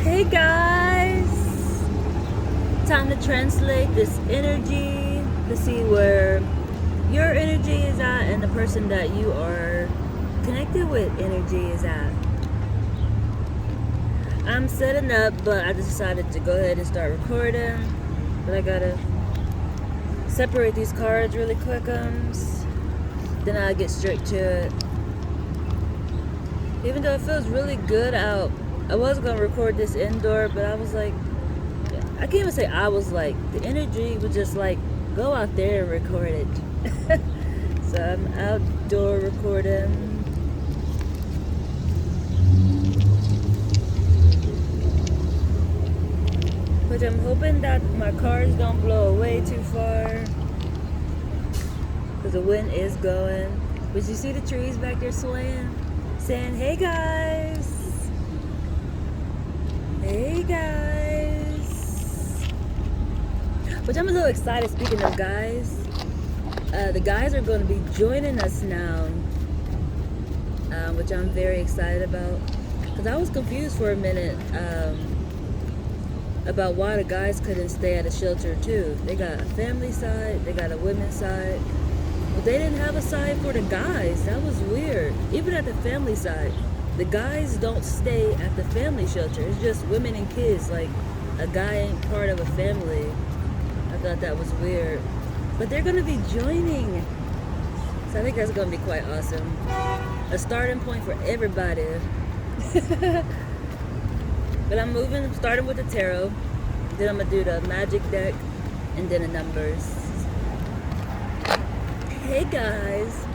Hey guys! Time to translate this energy to see where your energy is at and the person that you are connected with energy is at. I'm setting up, but I just decided to go ahead and start recording. But I gotta separate these cards really quick. Then I'll get straight to it. Even though it feels really good out, I was gonna record this indoor, but I was like, I can't even say I was like, the energy was just like, go out there and record it. So I'm outdoor recording. Which I'm hoping that my cars don't blow away too far. Because the wind is going. But you see the trees back there swaying? Saying, hey guys. Hey guys. Which I'm a little excited, speaking of guys. The guys are going to be joining us now. Which I'm very excited about. Because I was confused for a minute about why the guys couldn't stay at a shelter too. They got a family side, they got a women's side. But they didn't have a side for the guys. That was weird. Even at the family side, the guys don't stay at the family shelter. It's just women and kids. Like, a guy ain't part of a family. I thought that was weird. But they're going to be joining. So I think that's going to be quite awesome. A starting point for everybody. But I'm starting with the tarot. Then I'm going to do the magic deck. And then the numbers. Hey guys.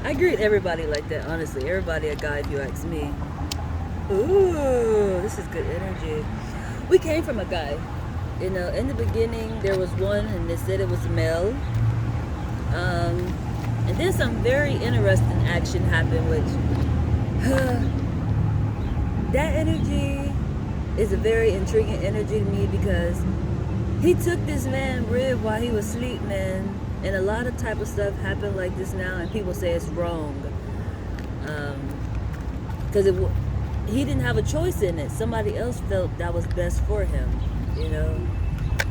I greet everybody like that, honestly. Everybody a guy if you ask me. Ooh, this is good energy. We came from a guy. You know, in the beginning there was one and they said it was male. And then some very interesting action happened, which that energy is a very intriguing energy to me because he took this man's rib while he was asleep, man. And a lot of type of stuff happened like this now, and people say it's wrong. Because he didn't have a choice in it. Somebody else felt that was best for him, you know.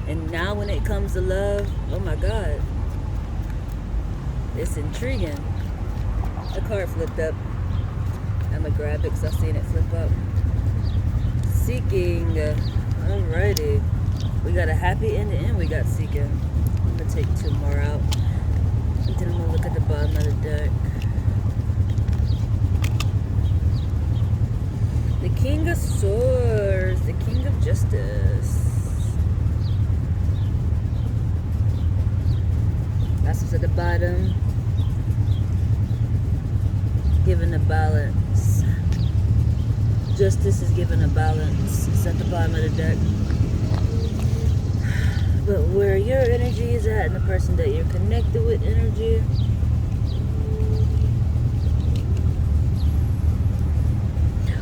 And now when it comes to love, oh my God. It's intriguing. A card flipped up. I'm going to grab it because I've seen it flip up. Seeking. Alrighty. We got a happy ending and we got seeking. I'm going to take two more out. And then I'm going to look at the bottom of the deck. The King of Swords. The King of Justice. That's what's at the bottom. Giving a balance. Justice is giving a balance. It's at the bottom of the deck. But where your energy is at and the person that you're connected with energy.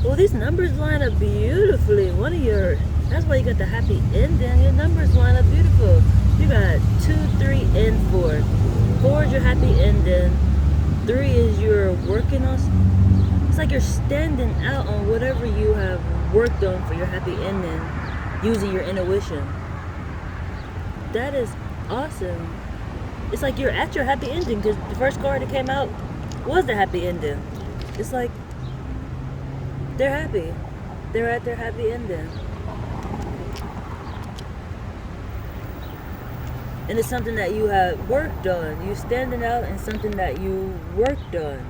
Well, these numbers line up beautifully. That's why you got the happy ending. Your numbers line up beautiful. You got 2, 3, and 4. 4 is your happy ending. 3 is you're working on. It's like you're standing out on whatever you have worked on for your happy ending using your intuition. That is awesome. It's like you're at your happy ending because the first card that came out was the happy ending. It's like they're happy. They're at their happy ending. And it's something that you have worked on. You standing out in something that you worked on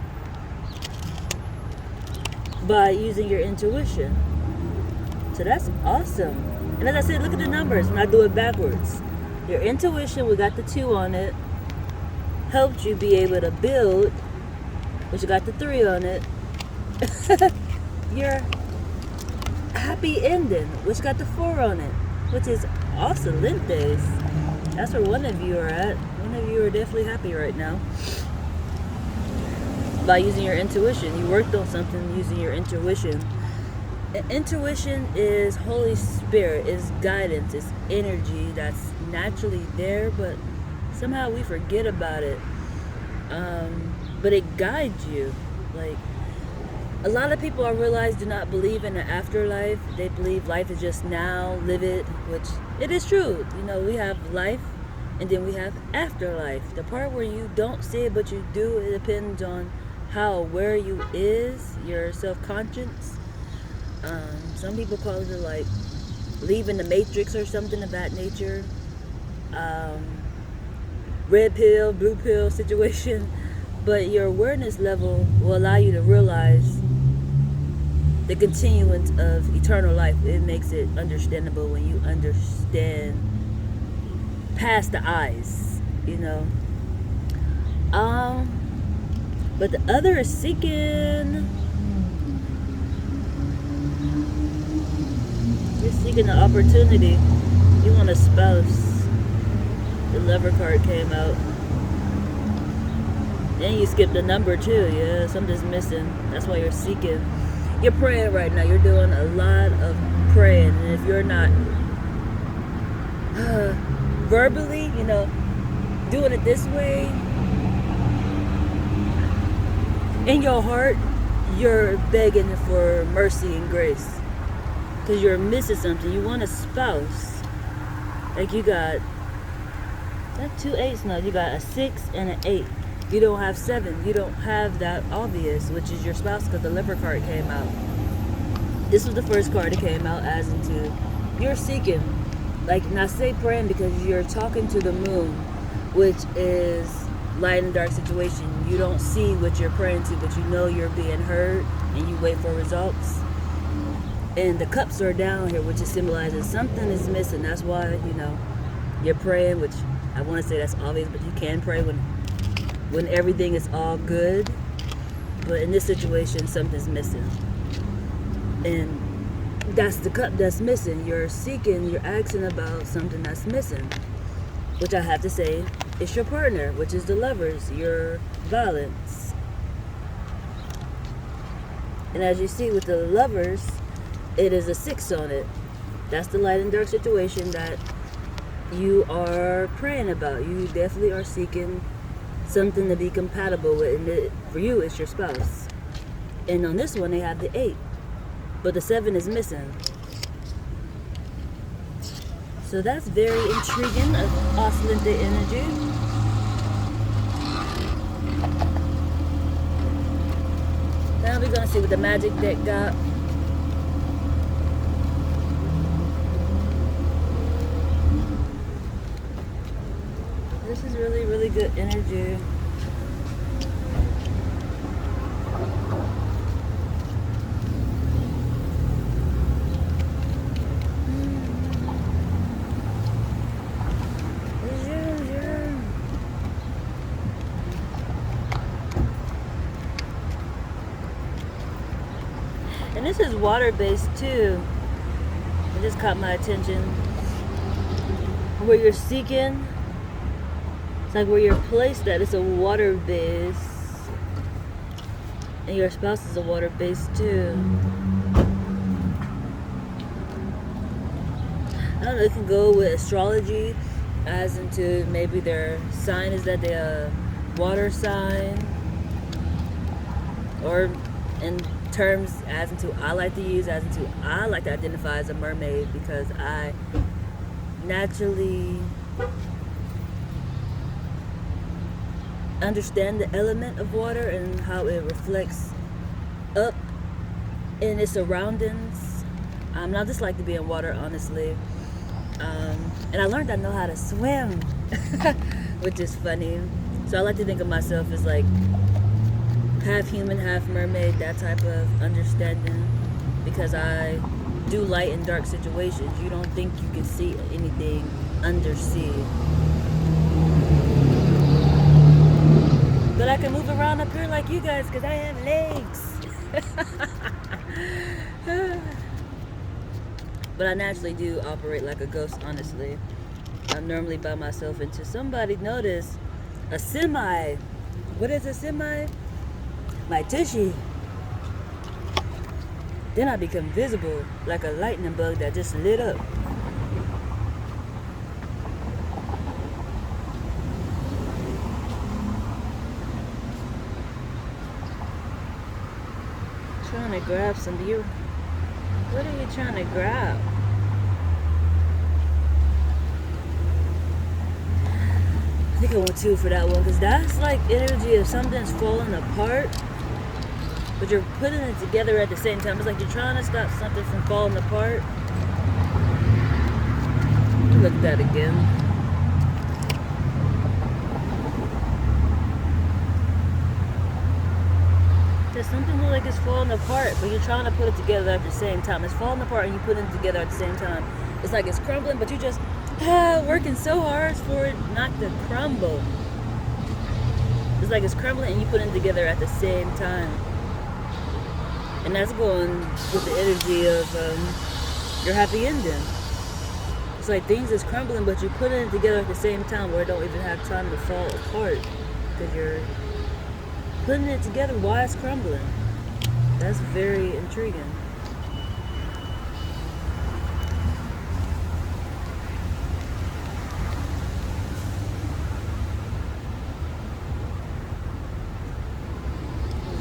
by using your intuition. So that's awesome. And as I said, look at the numbers when I do it backwards. Your intuition, we got the 2 on it, helped you be able to build, which you got the 3 on it. Your happy ending, which got the 4 on it, which is excelentes. That's where one of you are at. One of you are definitely happy right now. By using your intuition. You worked on something using your intuition. Intuition is Holy Spirit, is guidance, is energy that's naturally there, but somehow we forget about it. But it guides you. Like, A lot of people, I realize, do not believe in the afterlife. They believe life is just now, live it, which it is true. You know, we have life and then we have afterlife. The part where you don't see it but you do, it depends on how aware you is, your self-conscious. Some people call it like leaving the matrix or something of that nature. Red pill, blue pill situation. But your awareness level will allow you to realize the continuance of eternal life. It makes it understandable when you understand past the eyes, you know. But the other is seeking. You're seeking the opportunity. You want a spouse. The Lover card came out. And you skipped the number too. Yeah, something's missing. That's why you're seeking. You're praying right now. You're doing a lot of praying. And if you're not verbally, you know, doing it this way, in your heart, you're begging for mercy and grace. Because you're missing something. You want a spouse. Like you got, that 2 8s now. You got a 6 and an 8. You don't have 7. You don't have that obvious, which is your spouse, because the Liver card came out. This was the first card that came out, as into you're seeking. Like, not say praying, because you're talking to the moon, which is light and dark situation. You don't see what you're praying to, but you know you're being heard, and you wait for results. And the cups are down here, which is symbolizing something is missing. That's why, you know, you're praying, which I want to say that's obvious, but you can pray when everything is all good. But in this situation, something's missing. And that's the cup that's missing. You're seeking, you're asking about something that's missing. Which I have to say, it's your partner, which is the Lovers, your balance. And as you see with the Lovers, it is a 6 on it. That's the light and dark situation that you are praying about. You definitely are seeking something to be compatible with, and for you, it's your spouse. And on this one, they have the 8, but the 7 is missing. So that's very intriguing, oscillante energy. Now we're gonna see what the magic deck got. This is really, really good energy. And this is water-based too. It just caught my attention. Where you're seeking, it's like where you're placed at, it's a water base. And your spouse is a water base too. I don't know, it can go with astrology, as into maybe their sign is that they're a water sign. Or in terms as into I like to use, as into I like to identify as a mermaid, because I naturally understand the element of water and how it reflects up in its surroundings. I just like to be in water, honestly. And I learned I know how to swim, which is funny. So I like to think of myself as like half human, half mermaid, that type of understanding, because I do light and dark situations. You don't think you can see anything undersea. But I can move around up here like you guys, because I have legs. But I naturally do operate like a ghost, honestly. I'm normally by myself until somebody notice a semi. What is a semi? My tushy. Then I become visible like a lightning bug that just lit up. grab something. What are you trying to grab? I think I want 2 for that one, because that's like energy of something's falling apart, but you're putting it together at the same time. It's like you're trying to stop something from falling apart. Look at that again. There's something like it's falling apart, but you're trying to put it together at the same time. It's falling apart and you put it together at the same time. It's like it's crumbling, but you just working so hard for it not to crumble. It's like it's crumbling and you put it together at the same time. And that's going with the energy of your happy ending. It's like things is crumbling, but you're putting it together at the same time where it don't even have time to fall apart. Because you're putting it together while it's crumbling. That's very intriguing.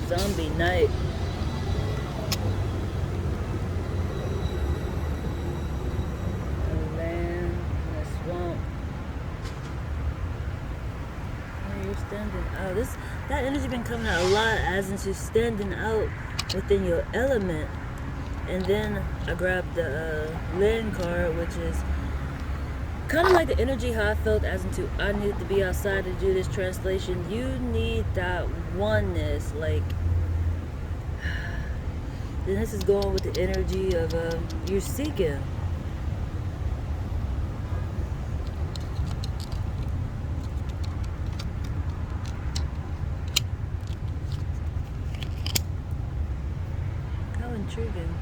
Zombie night. A land in a swamp. Where you're standing out. That energy been coming out a lot, as into standing out within your element. And then I grabbed the land card, which is kind of like the energy how I felt as into I needed to be outside to do this translation. You need that oneness, like. Then this is going with the energy of you're seeking. How intriguing.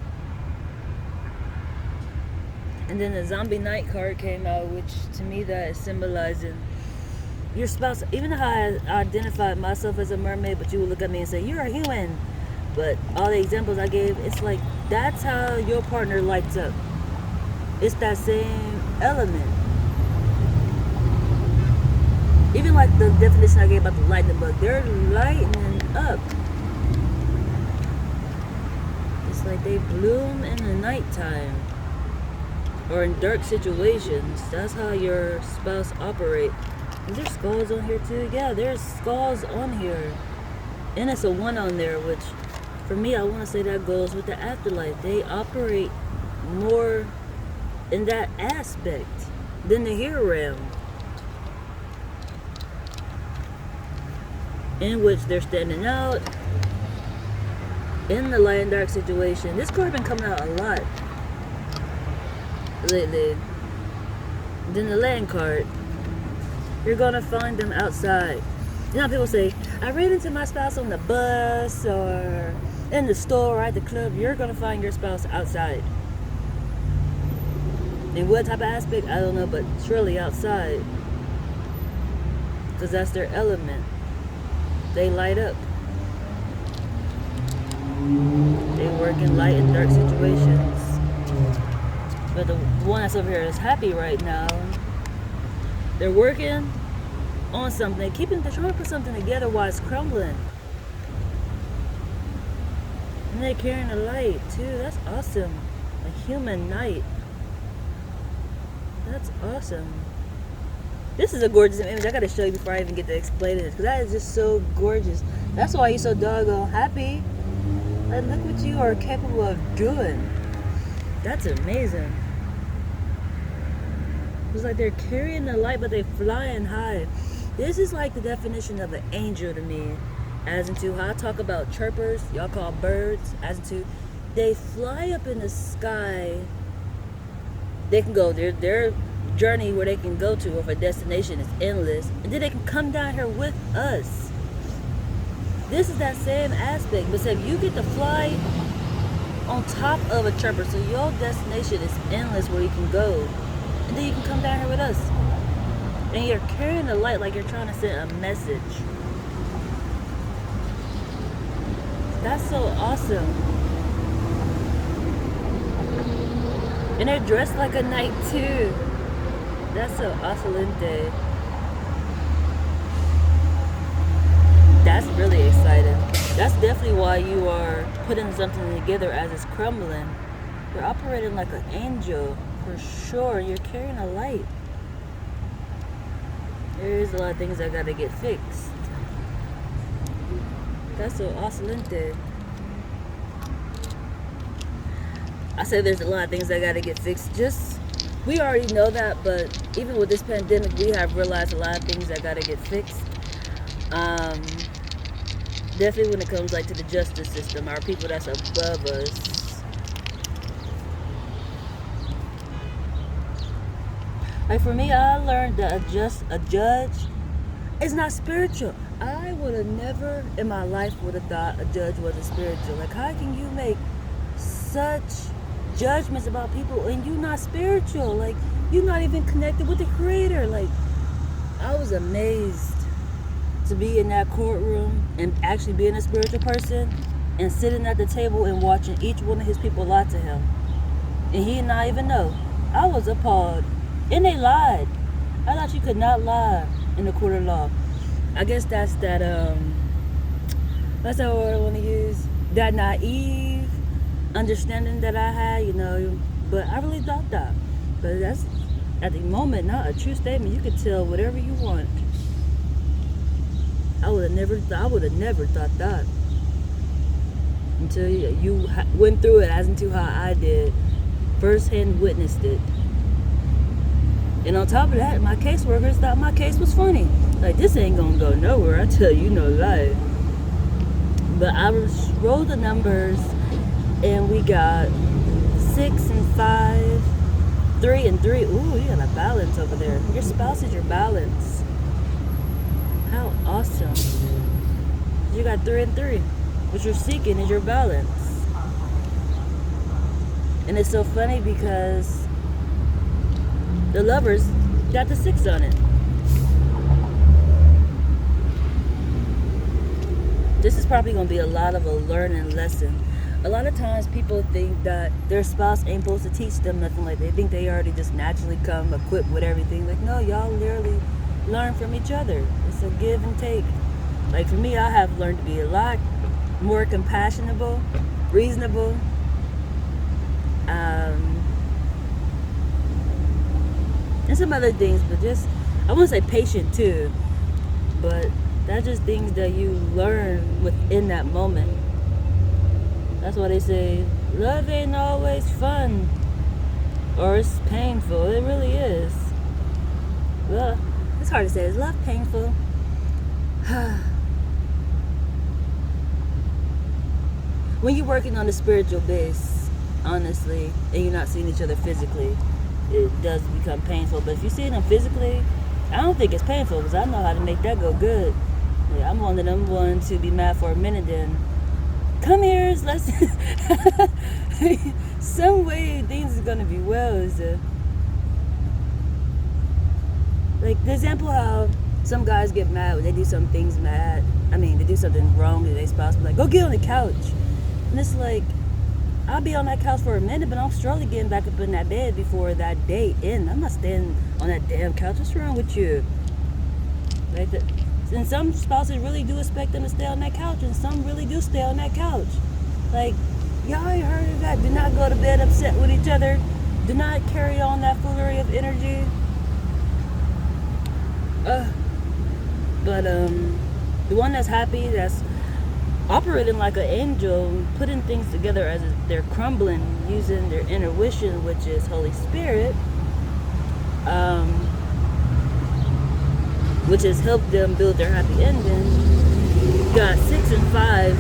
And then the zombie night card came out, which to me that is symbolizing your spouse. Even though I identified myself as a mermaid, but you would look at me and say, you're a human. But all the examples I gave, it's like that's how your partner lights up. It's that same element. Even like the definition I gave about the lightning bug, they're lightening up. It's like they bloom in the nighttime or in dark situations. That's how your spouse operate. Is there skulls on here too? Yeah, there's skulls on here. And it's a 1 on there, which for me, I want to say that goes with the afterlife. They operate more in that aspect than the here realm, in which they're standing out in the light and dark situation. This card been coming out a lot lately. Then the land card, you're gonna find them outside. You know how people say, I ran into my spouse on the bus or in the store or at the club. You're gonna find your spouse outside. In what type of aspect, I don't know, but surely outside. Because that's their element. They light up. They work in light and dark situations. But the one that's over here is happy right now. They're working on something, they're trying to put something together while it's crumbling. And they're carrying a light too. That's awesome. A human night. That's awesome. This is a gorgeous image. I gotta show you before I even get to explain it, because that is just so gorgeous. That's why you're so doggone happy. Like, look what you are capable of doing. That's amazing. It's like they're carrying the light, but they're flying high. This is like the definition of an angel to me. As into how I talk about chirpers, y'all call birds. As into they fly up in the sky. They can go, their journey where they can go to, or if a destination is endless. And then they can come down here with us. This is that same aspect. But say if you get to fly on top of a chirper, so your destination is endless where you can go. And then you can come down here with us. And you're carrying the light like you're trying to send a message. That's so awesome. And they're dressed like a knight too. That's so excelente. That's really exciting. That's definitely why you are putting something together as it's crumbling. You're operating like an angel, for sure. You're carrying a light. There's a lot of things that gotta get fixed. That's so excelente. I say there's a lot of things that gotta get fixed. We already know that, but even with this pandemic, we have realized a lot of things that gotta get fixed. Um, Definitely when it comes like to the justice system, our people that's above us. Like for me, I learned that a judge is not spiritual. I would have never in my life would have thought a judge wasn't spiritual. Like how can you make such judgments about people and you not spiritual? Like you're not even connected with the creator. Like I was amazed to be in that courtroom and actually being a spiritual person and sitting at the table and watching each one of his people lie to him. And he did not even know. I was appalled. And they lied. I thought you could not lie in the court of law. I guess that's that word I want to use. That naive understanding that I had, but I really thought that. But that's at the moment not a true statement. You could tell whatever you want. I would have never thought that until you went through it as into how I did, firsthand witnessed it. And on top of that, my caseworkers thought my case was funny. Like this ain't gonna go nowhere. I tell you no lie. But I rolled the numbers, and we got 6 and 5, 3 and 3. Ooh, you got a balance over there. Your spouse is your balance. How awesome. You got 3 and 3. What you're seeking is your balance. And it's so funny because the lovers got the 6 on it. This is probably going to be a lot of a learning lesson. A lot of times people think that their spouse ain't supposed to teach them nothing. Like they think they already just naturally come equipped with everything. Like no, y'all literally learn from each other. It's a give and take. Like for me, I have learned to be a lot more compassionable, reasonable, and some other things, but just I wouldn't say patient too, but that's just things that you learn within that moment. That's why they say love ain't always fun or it's painful. It really is. Well, it's hard to say. Is love painful? When you're working on the spiritual base, honestly, and you're not seeing each other physically, it does become painful. But if you're seeing them physically, I don't think it's painful because I know how to make that go good. Yeah, I'm one of them ones to be mad for a minute, then come here, let's some way things are gonna be well. Like the example how some guys get mad when they do some things mad. I mean, they do something wrong to their spouse, but like, go get on the couch. And it's like, I'll be on that couch for a minute, but I'm slowly getting back up in that bed before that day ends. I'm not staying on that damn couch. What's wrong with you? Like and some spouses really do expect them to stay on that couch, and some really do stay on that couch. Like, y'all ain't heard of that. Do not go to bed upset with each other. Do not carry on that foolery of energy. But the one that's happy, that's operating like an angel, putting things together as they're crumbling, using their intuition, which is Holy Spirit, which has helped them build their happy ending. Got 6 and 5,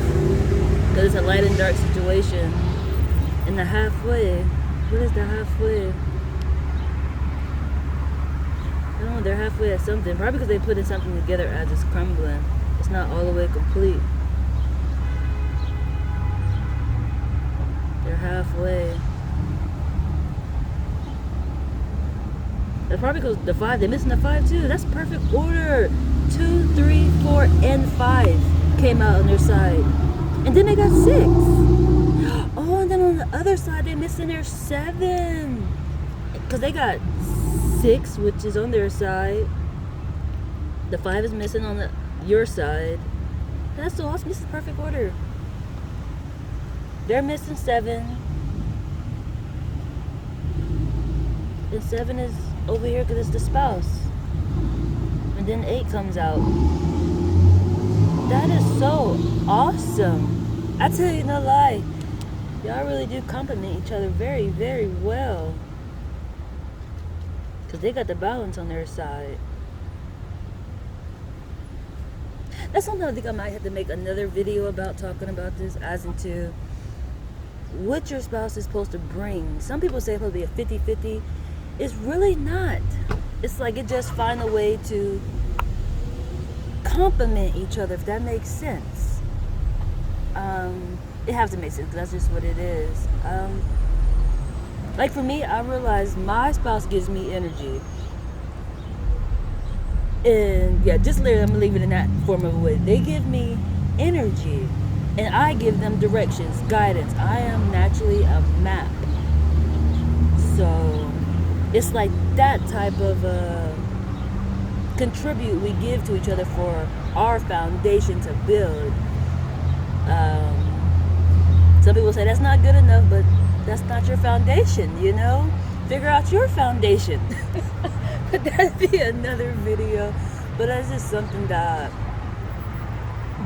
because it's a light and dark situation. And the halfway, what is the halfway? I don't know, they're halfway at something. Probably because they put something together as it's crumbling. It's not all the way complete. They're halfway. That's probably because the 5, they're missing the 5 too. That's perfect order. 2, 3, 4, and 5 came out on their side. And then they got 6. Oh, and then on the other side, they're missing their 7. Because they got 6, which is on their side. The 5 is missing on your side. That's so awesome. This is perfect order. They're missing 7. And 7 is over here because it's the spouse. And then 8 comes out. That is so awesome. I tell you no lie. Y'all really do complement each other very, very well. Because they got the balance on their side. That's something I think I might have to make another video about, talking about this, as into what your spouse is supposed to bring. Some people say it's supposed to be a 50-50. It's really not. It's like it just find a way to complement each other, if that makes sense. It has to make sense because that's just what it is. Like for me, I realize my spouse gives me energy. And yeah, just literally, I'm gonna leave it in that form of a way. They give me energy, and I give them directions, guidance. I am naturally a map. So it's like that type of contribute we give to each other for our foundation to build. Some people say that's not good enough, but that's not your foundation, you know? Figure out your foundation. But that'd be another video. But that's just something that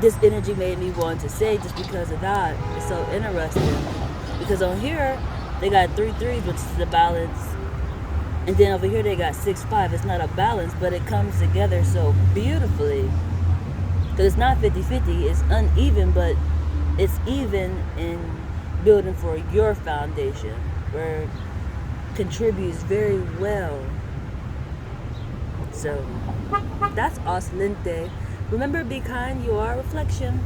this energy made me want to say, just because of that. It's so interesting. Because on here, they got 3 3s, which is the balance. And then over here, they got 6 5. It's not a balance, but it comes together so beautifully. Because it's not 50-50. It's uneven, but it's even in building for your foundation, where it contributes very well. So that's excelente. Remember, be kind. You are a reflection.